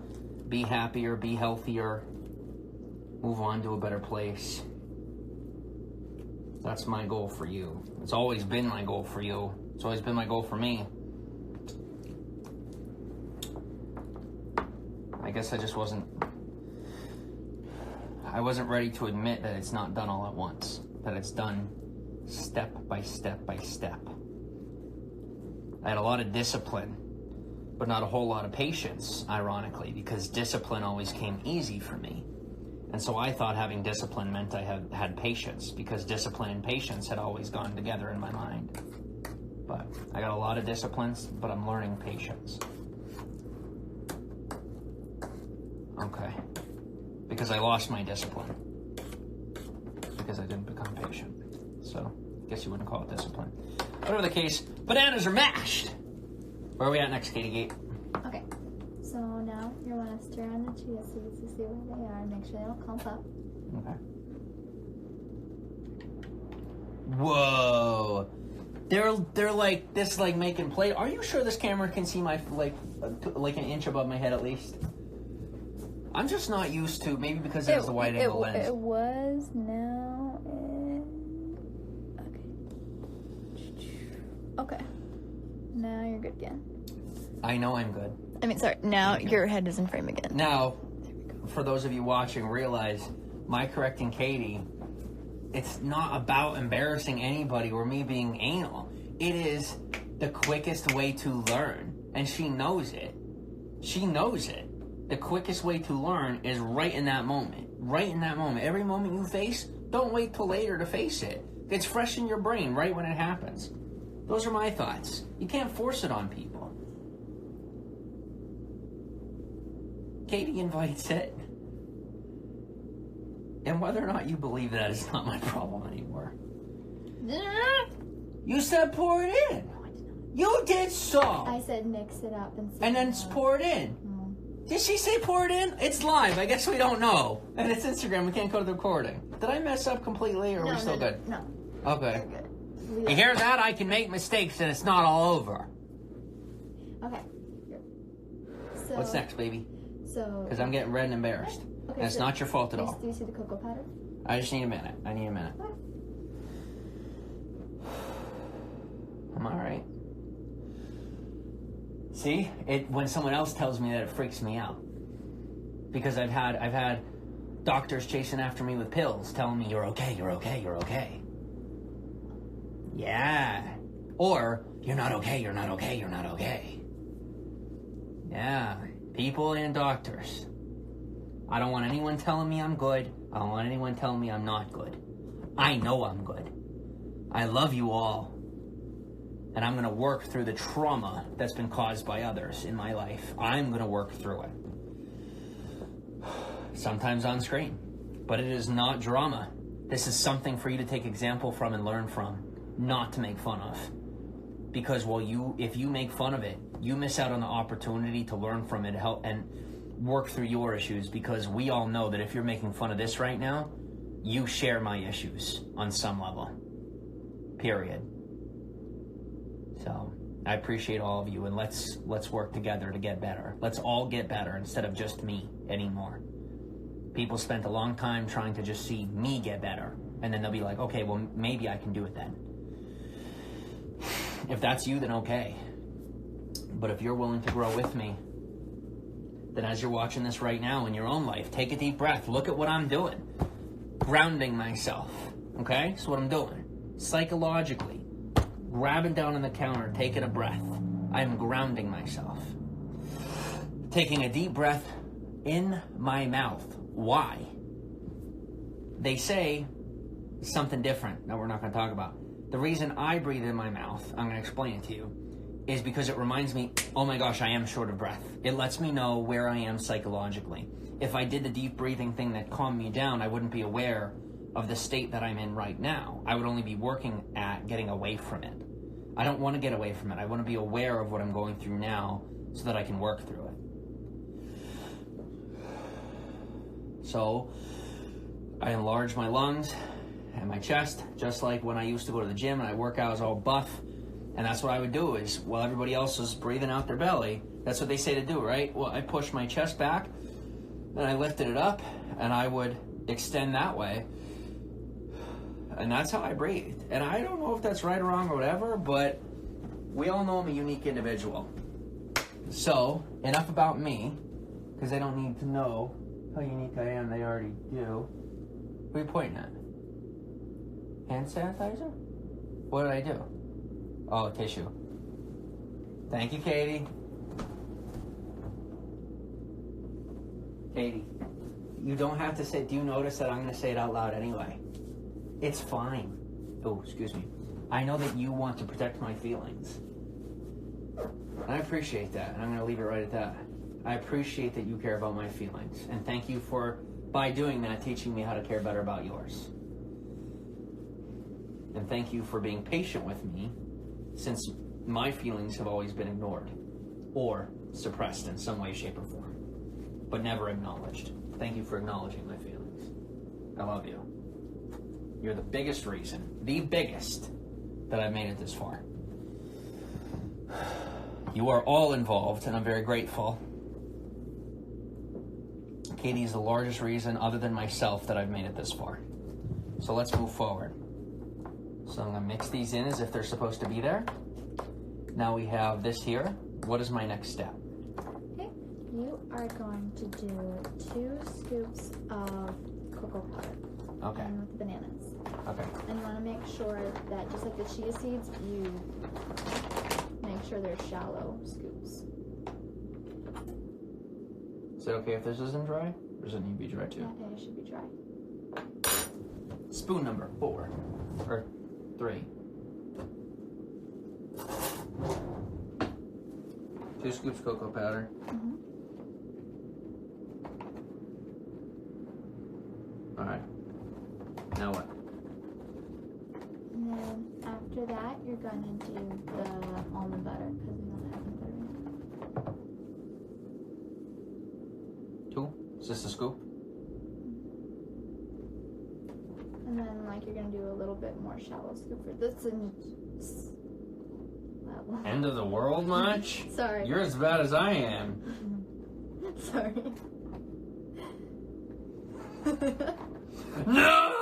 Be happier, be healthier, move on to a better place. That's my goal for you. It's always been my goal for you. It's always been my goal for me. I guess I wasn't ready to admit that it's not done all at once. That it's done step by step by step. I had a lot of discipline, but not a whole lot of patience, ironically, because discipline always came easy for me. And so I thought having discipline meant I had patience, because discipline and patience had always gone together in my mind. But I got a lot of disciplines, but I'm learning patience. Okay. Because I lost my discipline. Because I didn't become patient. So, I guess you wouldn't call it discipline. Whatever the case, bananas are mashed! Where are we at next, Katie Gate? Okay. So now you want to stir on the chia seeds to see where they are and make sure they don't clump up. Okay. Whoa! They're like this, like making play. Are you sure this camera can see my like an inch above my head at least? I'm just not used to, maybe because it has the wide angle lens. It was, now okay. Now you're good again. I know I'm good. I mean, sorry, now your head is in frame again. Now, for those of you watching, realize my correcting Katie, it's not about embarrassing anybody or me being anal. It is the quickest way to learn, and she knows it. She knows it. The quickest way to learn is right in that moment. Right in that moment. Every moment you face, don't wait till later to face it. It's fresh in your brain right when it happens. Those are my thoughts. You can't force it on people. Katie invites it. And whether or not you believe that is not my problem anymore. You said pour it in. No, I did not. You did so. I said mix it up and then pour it in. Did she say pour it in? It's live. I guess we don't know. And it's Instagram. We can't go to the recording. Did I mess up completely, or are we still good? No. Okay. You're good. You hear that? I can make mistakes and it's not all over. Okay. So, What's next, baby? So. Because I'm getting red and embarrassed. Okay, And it's not your fault at all. Do you see the cocoa powder? I just need a minute. I need a minute. Okay. I'm all right. See, when someone else tells me that, it freaks me out, because I've had doctors chasing after me with pills, telling me you're okay, you're okay, you're okay. Yeah, or you're not okay, you're not okay, you're not okay. Yeah, people and doctors. I don't want anyone telling me I'm good. I don't want anyone telling me I'm not good. I know I'm good. I love you all. And I'm going to work through the trauma that's been caused by others in my life. I'm going to work through it. Sometimes on screen. But it is not drama. This is something for you to take example from and learn from, not to make fun of. Because if you make fun of it, you miss out on the opportunity to learn from it, help and work through your issues, because we all know that if you're making fun of this right now, you share my issues on some level. Period. So I appreciate all of you, and let's work together to get better. Let's all get better instead of just me anymore. People spent a long time trying to just see me get better, and then they'll be like, okay, well, maybe I can do it then. If that's you, then okay. But if you're willing to grow with me, then as you're watching this right now in your own life, take a deep breath. Look at what I'm doing. Grounding myself, okay? That's what I'm doing. Psychologically. Grabbing down on the counter, taking a breath. I'm grounding myself. Taking a deep breath in my mouth. Why? They say something different that we're not going to talk about. The reason I breathe in my mouth, I'm going to explain it to you, is because it reminds me, oh my gosh, I am short of breath. It lets me know where I am psychologically. If I did the deep breathing thing that calmed me down, I wouldn't be aware of the state that I'm in right now. I would only be working at getting away from it. I don't want to get away from it. I want to be aware of what I'm going through now so that I can work through it. So I enlarge my lungs and my chest, just like when I used to go to the gym and I work out, I was all buff. And that's what I would do, is while everybody else was breathing out their belly, that's what they say to do, right? Well, I pushed my chest back, then I lifted it up, and I would extend that way. And that's how I breathed. And I don't know if that's right or wrong or whatever, but we all know I'm a unique individual. So, enough about me, because they don't need to know how unique I am. They already do. What are you pointing at? Hand sanitizer? What did I do? Oh, tissue. Thank you, Katie. Katie, you don't have to say, do you notice that I'm going to say it out loud anyway? It's fine. Oh, excuse me. I know that you want to protect my feelings. And I appreciate that, and I'm going to leave it right at that. I appreciate that you care about my feelings, and thank you for, by doing that, teaching me how to care better about yours. And thank you for being patient with me, since my feelings have always been ignored or suppressed in some way, shape, or form, but never acknowledged. Thank you for acknowledging my feelings. I love you. You're the biggest reason, the biggest that I've made it this far. You are all involved, and I'm very grateful. Katie is the largest reason, other than myself, that I've made it this far. So let's move forward. So I'm going to mix these in as if they're supposed to be there. Now we have this here. What is my next step? Okay, you are going to do 2 scoops of cocoa powder. Okay. And with the bananas. Okay. And you want to make sure that, just like the chia seeds, you make sure they're shallow scoops. Is it okay if this isn't dry? Or does it need to be dry too? Yeah, it should be dry. Spoon number 4. Or 3. 2 scoops cocoa powder. Mm-hmm. Alright. Now what? And then after that, you're going to do the almond butter because we don't have almond butter in 2? Is this a scoop? it. And then, like, you're going to do a little bit more shallow scoop for this and level. End of the world much? Sorry. You're as bad as I am. Sorry. No!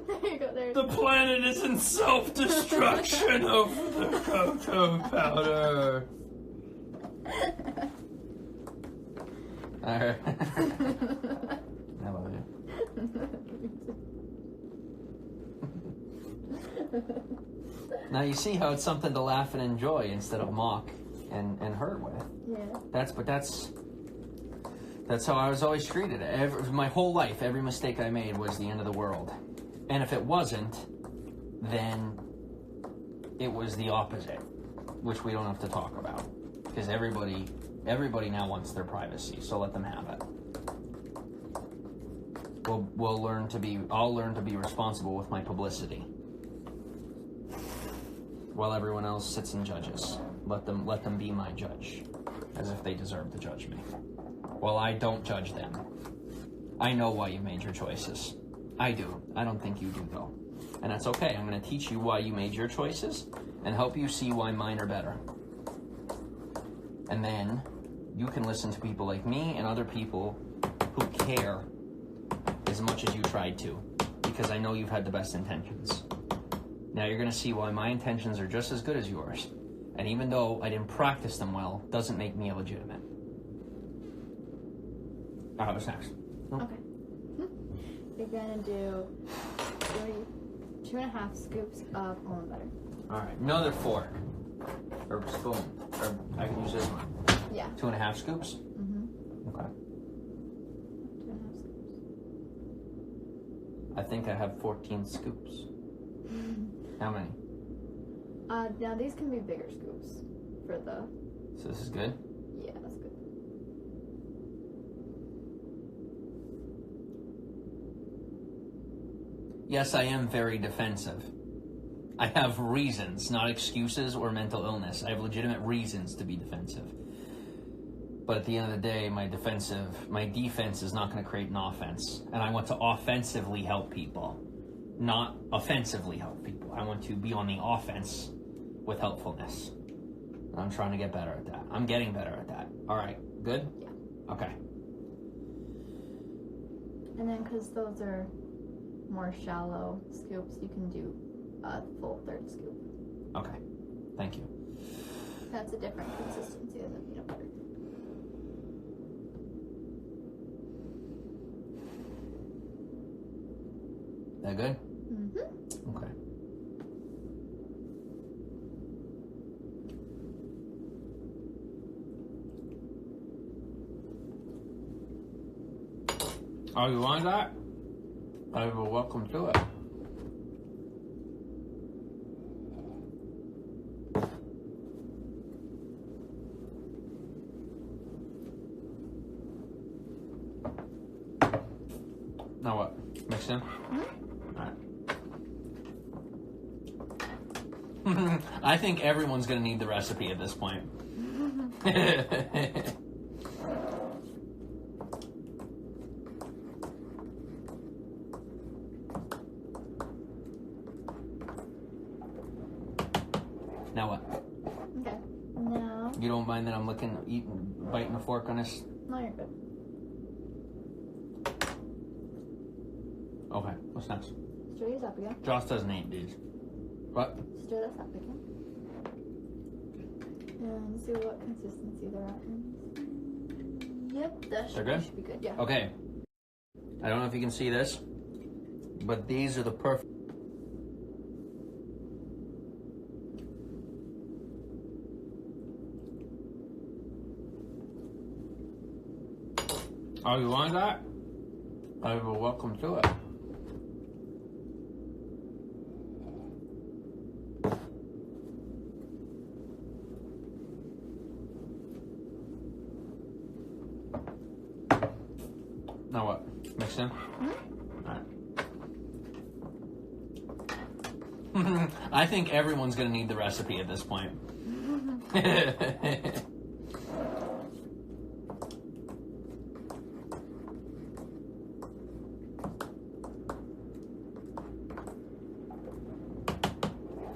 There you go, there. The planet is in self-destruction over the cocoa powder. Alright. I love you. Now you see how it's something to laugh and enjoy instead of mock and hurt with. Yeah. That's how I was always treated. My whole life, every mistake I made was the end of the world. And if it wasn't, then it was the opposite, which we don't have to talk about. Because everybody now wants their privacy, so let them have it. I'll learn to be responsible with my publicity. While everyone else sits and judges. Let them be my judge. As if they deserve to judge me. While I don't judge them. I know why you made your choices. I do. I don't think you do, though. And that's okay. I'm going to teach you why you made your choices and help you see why mine are better. And then you can listen to people like me and other people who care as much as you tried to, because I know you've had the best intentions. Now you're going to see why my intentions are just as good as yours. And even though I didn't practice them well, doesn't make me illegitimate. What's next? No? Okay. You're gonna do 2.5 scoops of almond butter. Alright, another fork. Or spoon. Or I can use this one. Yeah. 2.5 scoops? Mm-hmm. Okay. 2.5 scoops. I think I have 14 scoops. How many? Now these can be bigger scoops for the... So this is good? Yeah, that's good. Yes, I am very defensive. I have reasons, not excuses or mental illness. I have legitimate reasons to be defensive. But at the end of the day, my defense is not going to create an offense. And I want to offensively help people, not offensively help people. I want to be on the offense with helpfulness. I'm trying to get better at that. I'm getting better at that. All right, good? Yeah. Okay. And then, because those are more shallow scoops, you can do a full 3rd scoop. Okay. Thank you. That's a different consistency than the peanut butter. That good? Mm-hmm. Okay. Oh, you want that? I will welcome to it. Now what? Mix in? Alright. I think everyone's gonna need the recipe at this point. Now what? Okay. Now. You don't mind that I'm biting the fork on this? No, you're good. Okay, what's next? Stir these up again. Josh doesn't eat these. What? Stir this up again. And see what consistency they're at. Yep, that should be good. Yeah. Okay. I don't know if you can see this, but these are the perfect. Oh, you want that? I will welcome to it. Now what? Mix in? Alright. I think everyone's gonna need the recipe at this point.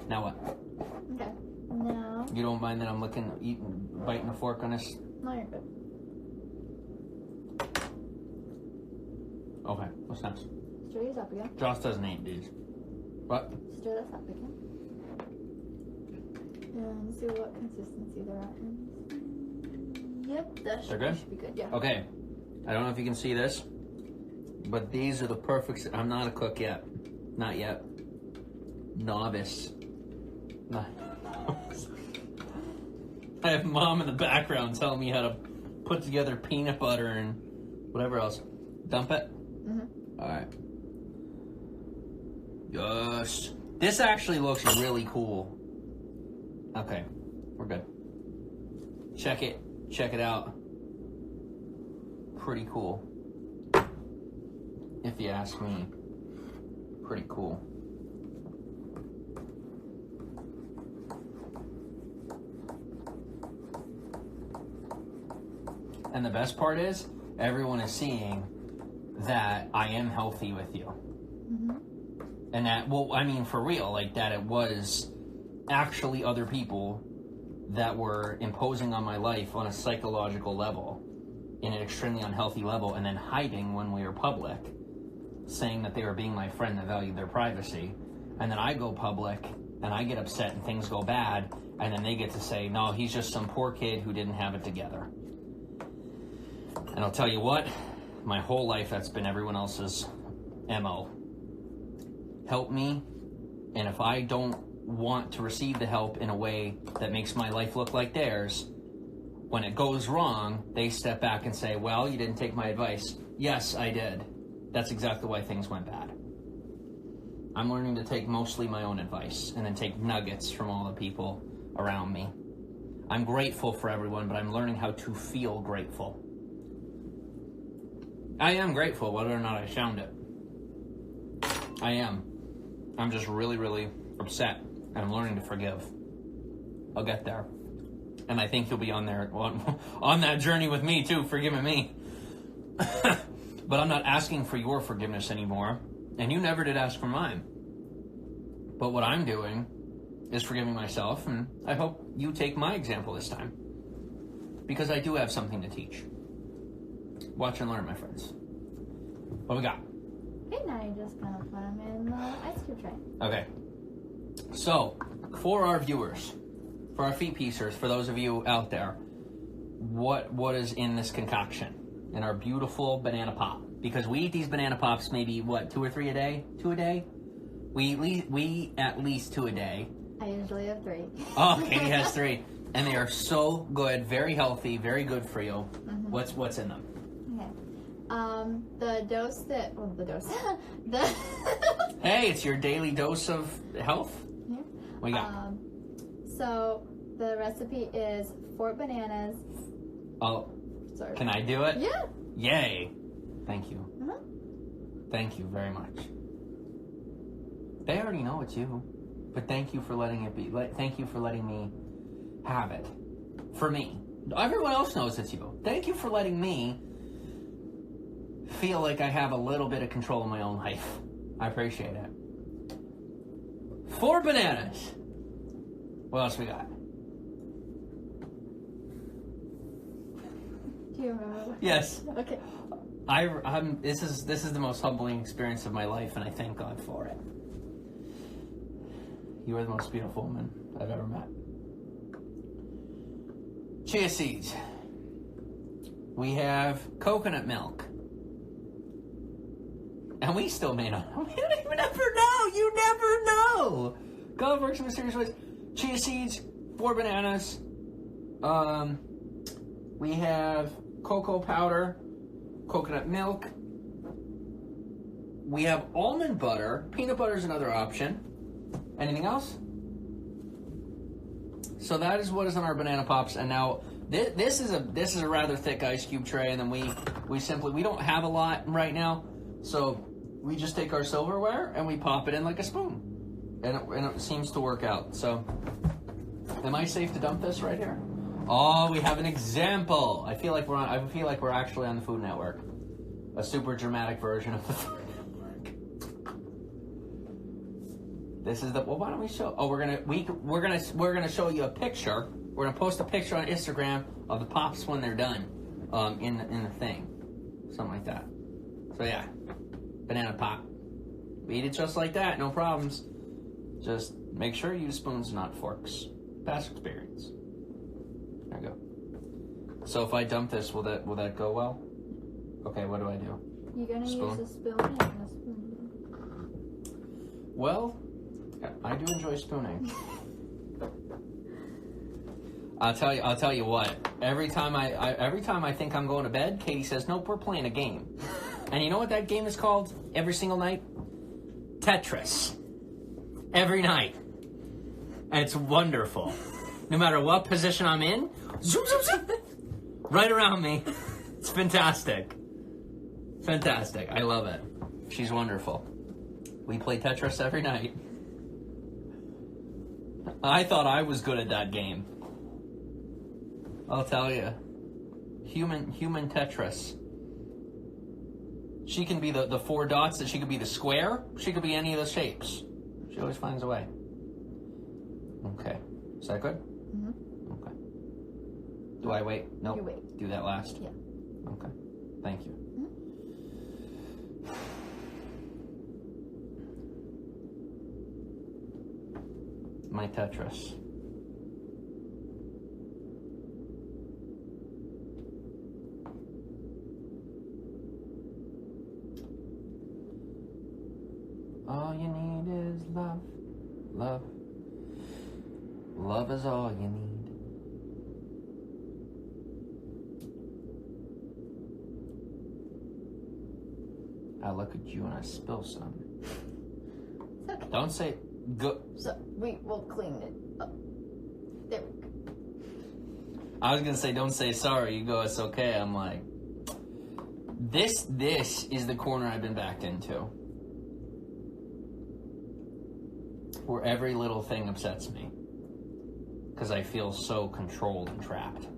Now what? Okay. Now. You don't mind that I'm biting the fork on this? No, you're good. Okay, what's next? Stir these up again. Josh doesn't eat these. What? Stir this up again. And see what consistency they're at. Yep, that should be good. Yeah. Okay. I don't know if you can see this, but these are the perfect. I'm not a cook yet. Not yet. Novice. I have mom in the background telling me how to put together peanut butter and whatever else. Dump it? Mm-hmm. Alright. Yes. This actually looks really cool. Okay. We're good. Check it. Check it out. Pretty cool. If you ask me. Pretty cool. And the best part is, everyone is seeing that I am healthy with you. Mm-hmm. And that, well, I mean, for real, like that it was actually other people that were imposing on my life on a psychological level, in an extremely unhealthy level, and then hiding when we were public, saying that they were being my friend that valued their privacy. And then I go public, and I get upset and things go bad, and then they get to say, no, he's just some poor kid who didn't have it together. And I'll tell you what, my whole life that's been everyone else's MO. Help me, and if I don't want to receive the help in a way that makes my life look like theirs, when it goes wrong, they step back and say, well, you didn't take my advice. Yes, I did. That's exactly why things went bad. I'm learning to take mostly my own advice and then take nuggets from all the people around me. I'm grateful for everyone, but I'm learning how to feel grateful. I am grateful, whether or not I sound it. I am. I'm just really, really upset, and I'm learning to forgive. I'll get there. And I think you'll be on that journey with me too, forgiving me. But I'm not asking for your forgiveness anymore, and you never did ask for mine. But what I'm doing is forgiving myself, and I hope you take my example this time. Because I do have something to teach. Watch and learn, my friends. What we got? Okay, now you're just gonna put them in the ice cube tray. Okay. So, for our viewers, for our feet piecers, for those of you out there, what is in this concoction? In our beautiful banana pop? Because we eat these banana pops maybe, 2 or 3 a day? 2 a day? We at least 2 a day. I usually have 3. Oh, Katie has 3. And they are so good, very healthy, very good for you. Mm-hmm. What's in them? The dose, Hey, it's your daily dose of health. Yeah. What you got? So the recipe is 4 bananas. Oh, sorry. Can I do it? Yeah. Yay! Thank you. Uh-huh. Thank you very much. They already know it's you, but thank you for letting it be. Thank you for letting me have it. For me, everyone else knows it's you. Thank you for letting me feel like I have a little bit of control in my own life. I appreciate it. 4 bananas. What else we got? Do you remember? Yes. Okay. This is the most humbling experience of my life, and I thank God for it. You are the most beautiful woman I've ever met. Chia seeds. We have coconut milk. And we still may not. You never know. You never know. God works in mysterious ways. Chia seeds, 4 bananas. We have cocoa powder, coconut milk. We have almond butter. Peanut butter is another option. Anything else? So that is what is on our banana pops. And now this is a rather thick ice cube tray, and then we don't have a lot right now, so we just take our silverware and we pop it in like a spoon, and it seems to work out. So, am I safe to dump this right here? Oh, we have an example. I feel like we're actually on the Food Network, a super dramatic version of the Food Network. This is well, why don't we show? Oh, we're gonna show you a picture. We're gonna post a picture on Instagram of the pops when they're done, in the thing, something like that. So yeah, banana pop. We eat it just like that, no problems. Just make sure you use spoons, not forks. Past experience. There you go. So if I dump this, will that go well? Okay, what do I do? You're gonna use a spoon and a spoon. Well, I do enjoy spooning. I'll tell you what. Every time I think I'm going to bed, Katie says, "Nope, we're playing a game." And you know what that game is called? Every single night, Tetris. Every night, and it's wonderful. No matter what position I'm in, zoom, zoom, zoom, right around me. It's fantastic. Fantastic. I love it. She's wonderful. We play Tetris every night. I thought I was good at that game. I'll tell you. Human Tetris. She can be the 4 dots, that she could be the square. She could be any of the shapes. She always finds a way. Okay. Is that good? Mm-hmm. Okay. Do I wait? Nope. You wait. Do that last? Yeah. Okay. Thank you. My Tetris. All you need is love, love. Love is all you need. I look at you and I spill some. It's okay. Don't say go. So we will clean it up. There we go. I was gonna say don't say sorry. You go, it's okay. I'm like, this is the corner I've been backed into, where every little thing upsets me because I feel so controlled and trapped.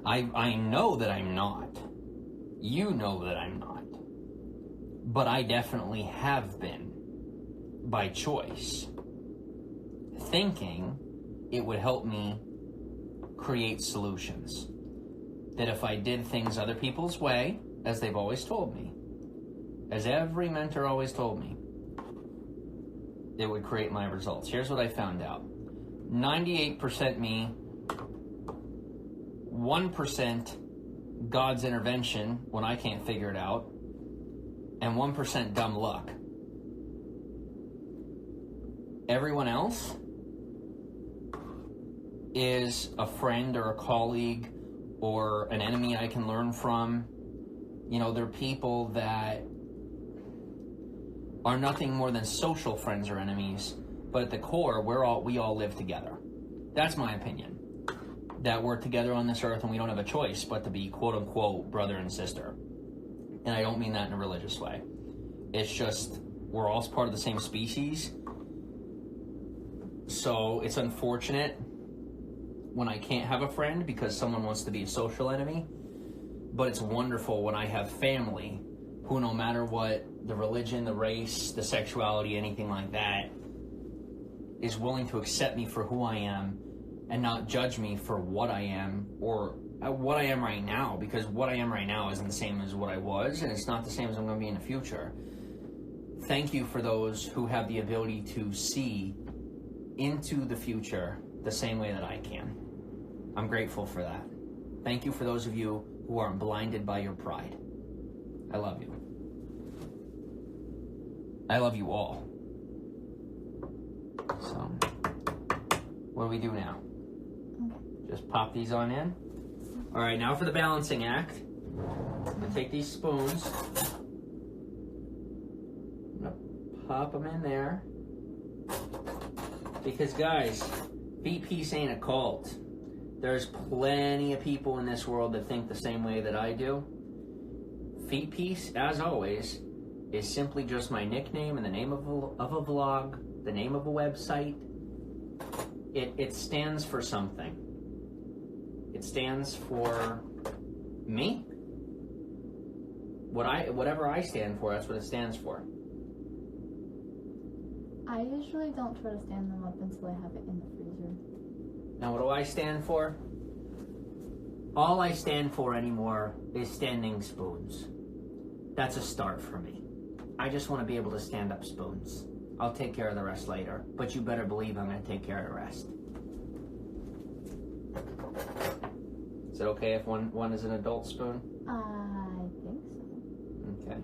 I know that I'm not. You know that I'm not. But I definitely have been, by choice, thinking it would help me create solutions. That if I did things other people's way, as they've always told me, as every mentor always told me, it would create my results. Here's what I found out. 98% me, 1% God's intervention when I can't figure it out, and 1% dumb luck. Everyone else is a friend or a colleague or an enemy I can learn from. You know, they're people that are nothing more than social friends or enemies, but at the core, we all live together. That's my opinion. That we're together on this earth and we don't have a choice but to be quote unquote brother and sister. And I don't mean that in a religious way. It's just, we're all part of the same species. So it's unfortunate when I can't have a friend because someone wants to be a social enemy. But it's wonderful when I have family who, no matter what, the religion, the race, the sexuality, anything like that, is willing to accept me for who I am and not judge me for what I am or what I am right now, because what I am right now isn't the same as what I was, and it's not the same as I'm going to be in the future. Thank you for those who have the ability to see into the future the same way that I can. I'm grateful for that. Thank you for those of you who aren't blinded by your pride. I love you. I love you all. So, what do we do now? Just pop these on in. All right, now for the balancing act. I'm gonna take these spoons. I'm gonna pop them in there. Because guys, Feet Peace ain't a cult. There's plenty of people in this world that think the same way that I do. Feet Peace, as always, is simply just my nickname and the name of a vlog, the name of a website. It stands for something. It stands for me. Whatever I stand for, that's what it stands for. I usually don't try to stand them up until I have it in the freezer. Now, what do I stand for? All I stand for anymore is standing spoons. That's a start for me. I just want to be able to stand up spoons. I'll take care of the rest later, but you better believe I'm going to take care of the rest. Is it okay if one is an adult spoon? I think so. Okay.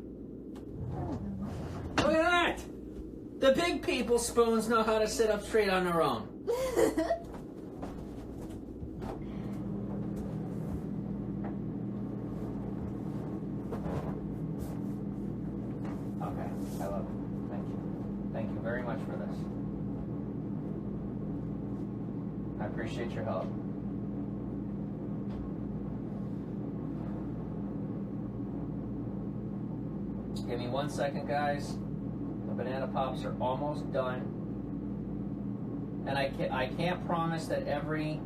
Look at that! The big people spoons know how to sit up straight on their own. Okay, I love it. Thank you. Thank you very much for this. I appreciate your help. Give me 1 second, guys. The banana pops are almost done. And I can't promise that every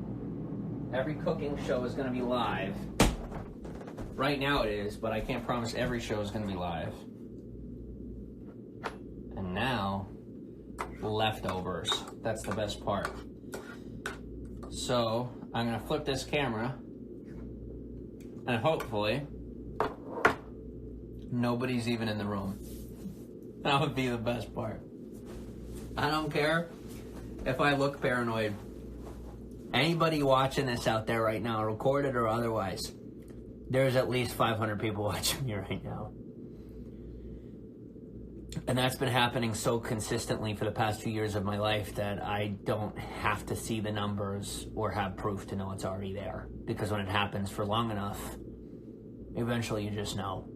cooking show is going to be live. Right now it is, but I can't promise every show is going to be live. And now, leftovers. That's the best part. So, I'm going to flip this camera, and hopefully, nobody's even in the room. That would be the best part. I don't care if I look paranoid. Anybody watching this out there right now, recorded or otherwise, there's at least 500 people watching me right now. And that's been happening so consistently for the past 2 years of my life that I don't have to see the numbers or have proof to know it's already there. Because when it happens for long enough, eventually you just know.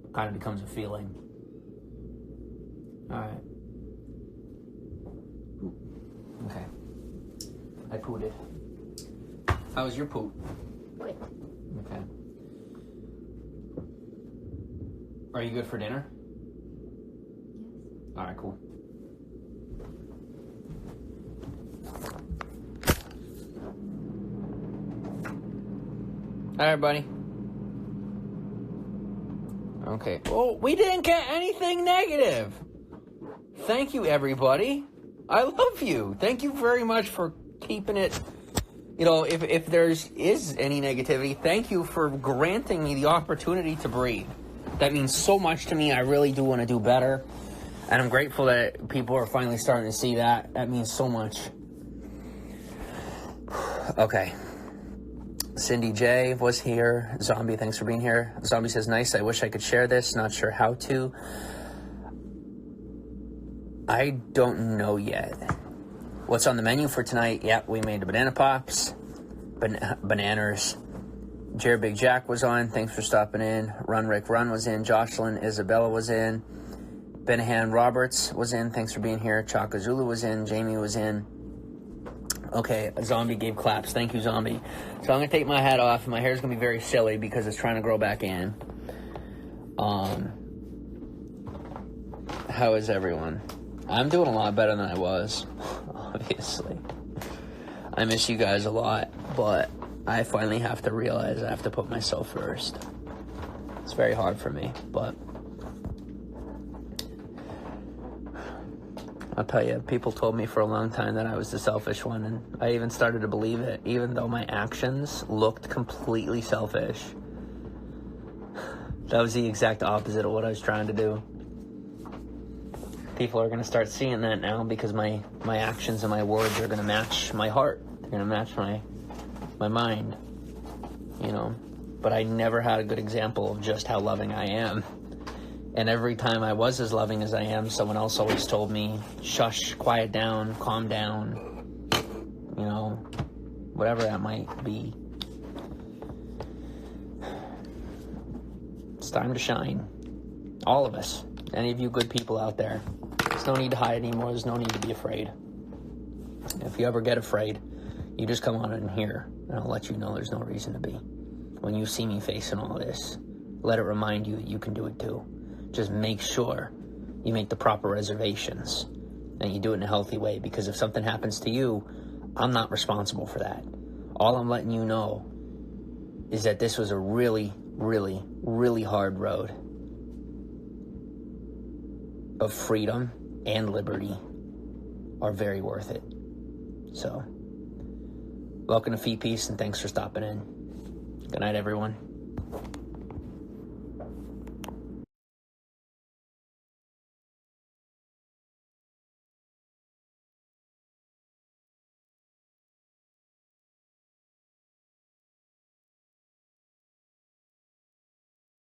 It kind of becomes a feeling. All right. Okay. I pooted. How was your poop? Wait. Okay. Are you good for dinner? Yes. All right, cool. All right, buddy. Okay. Oh, we didn't get anything negative. Thank you, everybody. I love you. Thank you very much for keeping it. You know, if there's any negativity, thank you for granting me the opportunity to breathe. That means so much to me. I really do want to do better. And I'm grateful that people are finally starting to see that. That means so much. Okay. Cindy J was here. Zombie, thanks for being here. Zombie says, nice. I wish I could share this. Not sure how to. I don't know yet. What's on the menu for tonight? Yeah, we made the banana pops. Bananas. Jared Big Jack was on. Thanks for stopping in. Run Rick Run was in. Jocelyn Isabella was in. Benahan Roberts was in. Thanks for being here. Chaka Zulu was in. Jamie was in. Okay, Zombie gave claps. Thank you, Zombie. So I'm going to take my hat off. My hair's going to be very silly because it's trying to grow back in. How is everyone? I'm doing a lot better than I was, obviously. I miss you guys a lot, but I finally have to realize I have to put myself first. It's very hard for me, but... I'll tell you, people told me for a long time that I was the selfish one, and I even started to believe it, even though my actions looked completely selfish. That was the exact opposite of what I was trying to do. People are going to start seeing that now because my actions and my words are going to match my heart. They're going to match my mind, you know. But I never had a good example of just how loving I am. And every time I was as loving as I am, someone else always told me, shush, quiet down, calm down, you know, whatever that might be. It's time to shine. All of us. Any of you good people out there. There's no need to hide anymore. There's no need to be afraid. If you ever get afraid, you just come on in here, and I'll let you know there's no reason to be. When you see me facing all this, let it remind you that you can do it too. Just make sure you make the proper reservations and you do it in a healthy way, because if something happens to you, I'm not responsible for that. All I'm letting you know is that this was a really, really, really hard road. But freedom and liberty are very worth it. So, welcome to Feet Peace, and thanks for stopping in. Good night, everyone.